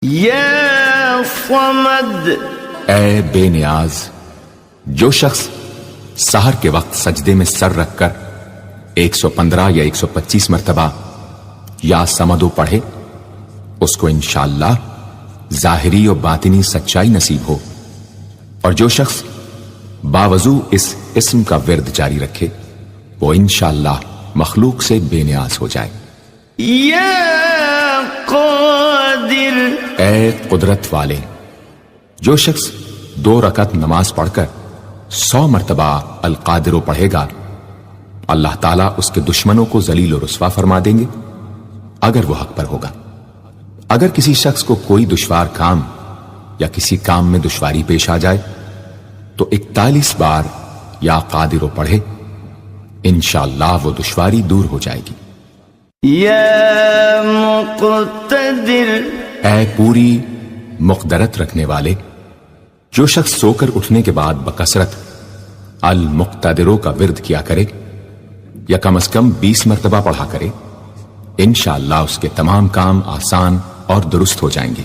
یا صمد، اے بے نیاز، جو شخص سحر کے وقت سجدے میں سر رکھ کر 115 یا 125 مرتبہ یا سمدو پڑھے، اس کو انشاءاللہ ظاہری و باطنی سچائی نصیب ہو، اور جو شخص باوضو اس اسم کا ورد جاری رکھے وہ انشاءاللہ مخلوق سے بے نیاز ہو جائے۔ یا قادر، اے قدرت والے، جو شخص 2 رکعت نماز پڑھ کر 100 مرتبہ القادر پڑھے گا، اللہ تعالیٰ اس کے دشمنوں کو ذلیل و رسوا فرما دیں گے اگر وہ حق پر ہوگا۔ اگر کسی شخص کو کوئی دشوار کام یا کسی کام میں دشواری پیش آ جائے تو 41 بار یا قادر پڑھے، انشاءاللہ وہ دشواری دور ہو جائے گی۔ یا مقتدر، اے پوری مقدرت رکھنے والے، جو شخص سو کر اٹھنے کے بعد بکثرت المقتدروں کا ورد کیا کرے یا کم از کم 20 مرتبہ پڑھا کرے، انشاءاللہ اس کے تمام کام آسان اور درست ہو جائیں گے۔